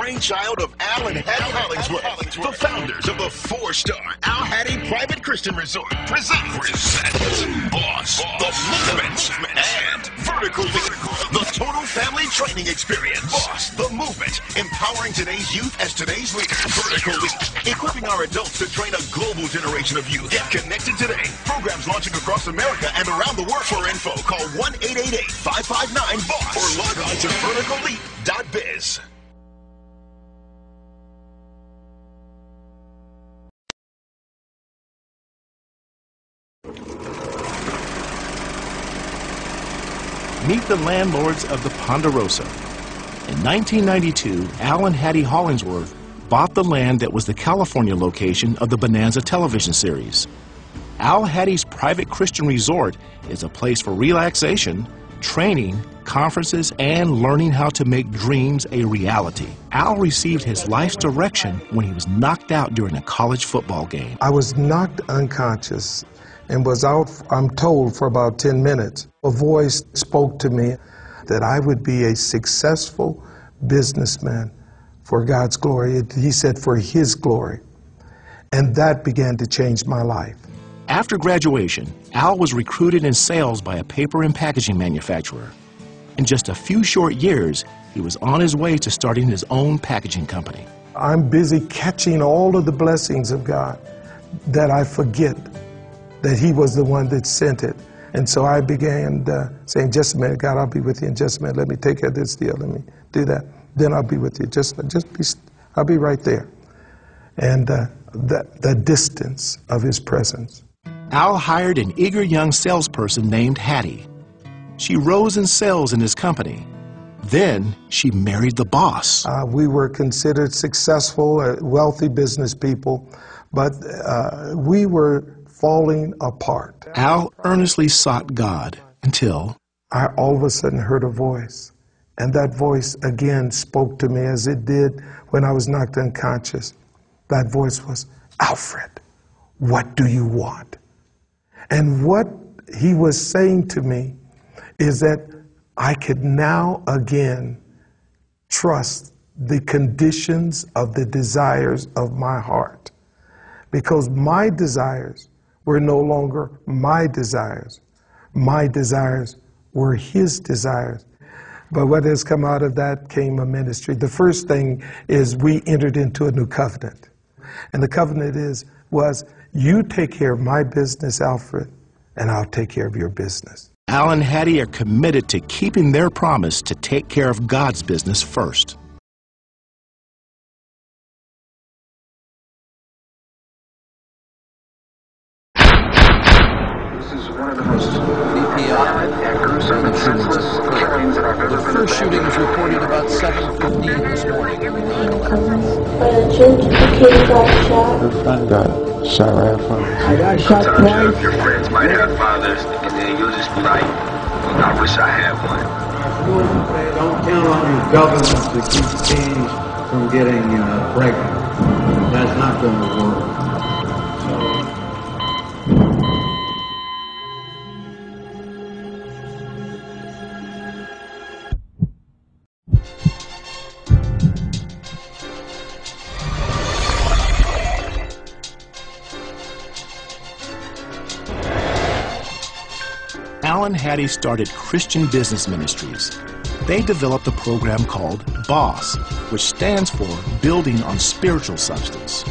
brainchild of Al and Hattie Hollingsworth, the founders of the 4-star Al Hattie Private Christian Resort. Present B.O.S.S, the movement, and Vertical Leap, the total family training experience. B.O.S.S, the movement, empowering today's youth as today's leaders. Vertical Leap, equipping our adults to train a global generation of youth. Get connected today. Programs launching across America and around the world. For info, call 1-888-559-BOSS or log on to verticalleap.biz. Meet the landlords of the Ponderosa. In 1992, Al and Hattie Hollingsworth bought the land that was the California location of the Bonanza television series. Al Hattie's Private Christian Resort is a place for relaxation, training, conferences, and learning how to make dreams a reality. Al received his life's direction when he was knocked out during a college football game. I was knocked unconscious and was out, I'm told, for about 10 minutes. A voice spoke to me that I would be a successful businessman for God's glory. He said, for His glory. And that began to change my life. After graduation, Al was recruited in sales by a paper and packaging manufacturer. In just a few short years, he was on his way to starting his own packaging company. I'm busy catching all of the blessings of God that I forget that He was the one that sent it. And so I began saying, just a minute, God, I'll be with you in just a minute. Let me take care of this deal. Let me do that. Then I'll be with you. I'll be right there. And the distance of His presence. Al hired an eager young salesperson named Hattie. She rose in sales in his company. Then she married the boss. We were considered successful, wealthy business people, but we were falling apart. Al earnestly sought God until I all of a sudden heard a voice. And that voice again spoke to me as it did when I was knocked unconscious. That voice was, Alfred, what do you want? And what he was saying to me is that I could now again trust the conditions of the desires of my heart. Because my desires were no longer my desires. My desires were His desires. But what has come out of that came a ministry. The first thing is we entered into a new covenant. And the covenant was, you take care of my business, Alfred, and I'll take care of your business. Al and Hattie are committed to keeping their promise to take care of God's business first. This is one of the most violent and gruesome and senseless killings that I've ever been. The first shooting was reported about 7:15 this morning. By the church, the kid got shot. Her friend got shot right in front of us. I got shot twice. Your friends might have fathers, and then you'll just be like, I wish I had one. Don't count on your government to keep teens from getting pregnant. That's not going to work. Al and Hattie started Christian Business Ministries. They developed a program called B.O.S.S, which stands for Building on Spiritual Substance.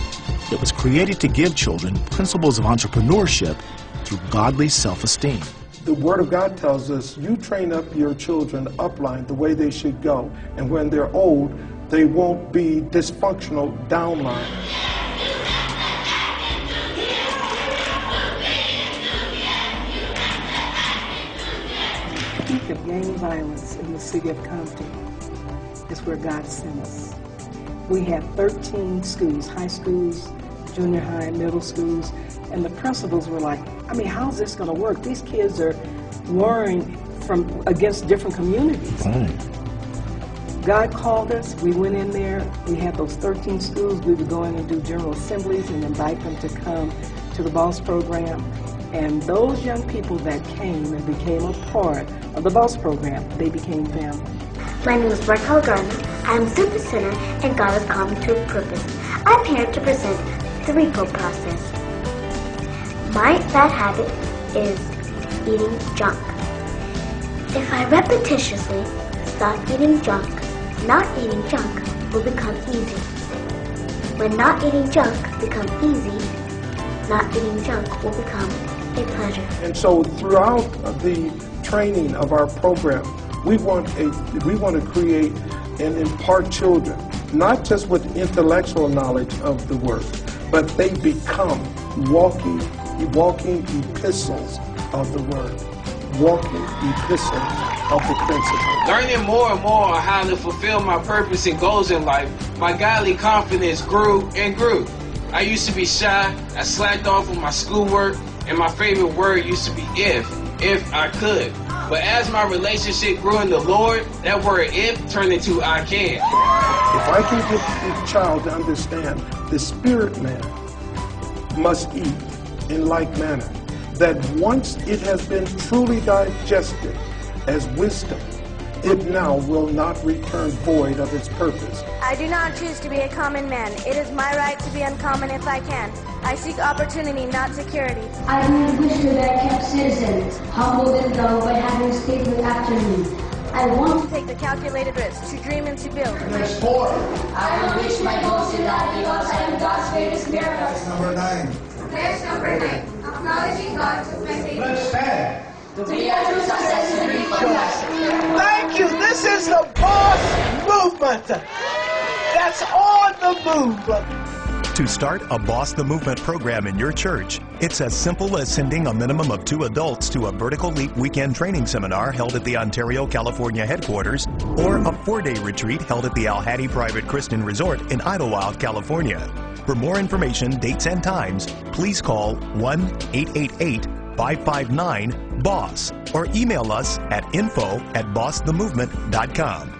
It was created to give children principles of entrepreneurship through godly self-esteem. The Word of God tells us, you train up your children upline the way they should go. And when they're old, they won't be dysfunctional downline. Peak of gang violence in the city of Compton is where God sent us. We have 13 schools, high schools, junior high, middle schools, and the principals were like, I mean, how's this going to work? These kids are warring against different communities. Right. God called us, we went in there, we had those 13 schools, we would go in and do general assemblies and invite them to come to the B.O.S.S program. And those young people that came and became a part of the B.O.S S program, they became family. My name is Markel Garner. I'm a super sinner, and God has called me to a purpose. I'm here to present the threefold process. My bad habit is eating junk. If I repetitiously stop eating junk, not eating junk will become easy. When not eating junk becomes easy, not eating junk will become a pleasure. And so throughout the training of our program, we want to create and impart children, not just with intellectual knowledge of the Word, but they become walking epistles of the Word, walking epistles of the principle. Learning more and more on how to fulfill my purpose and goals in life, my godly confidence grew and grew. I used to be shy, I slacked off on my schoolwork, and my favorite word used to be if I could. But as my relationship grew in the Lord, that word if turned into I can. If I can get the child to understand the spirit man must eat in like manner, that once it has been truly digested as wisdom, it now will not return void of its purpose. I do not choose to be a common man. It is my right to be uncommon if I can. I seek opportunity, not security. I do wish to be a kept citizen, humbled and dull by having a statement after me. I want to take the calculated risk, to dream and to build. Verse 4. I will reach my goals in life because I am God's greatest miracle. Verse number 9. Verse number 9. Acknowledging God to my Verse 10. To be a true success in the big production. Thank you. This is the B.O.S.S movement. That's on the move. To start a B.O.S.S the Movement program in your church, it's as simple as sending a minimum of 2 adults to a Vertical Leap weekend training seminar held at the Ontario, California headquarters, or a 4-day retreat held at the Hattie Private Christian Resort in Idlewild, California. For more information, dates, and times, please call 1-888-559-BOSS or email us at info@bossthemovement.com.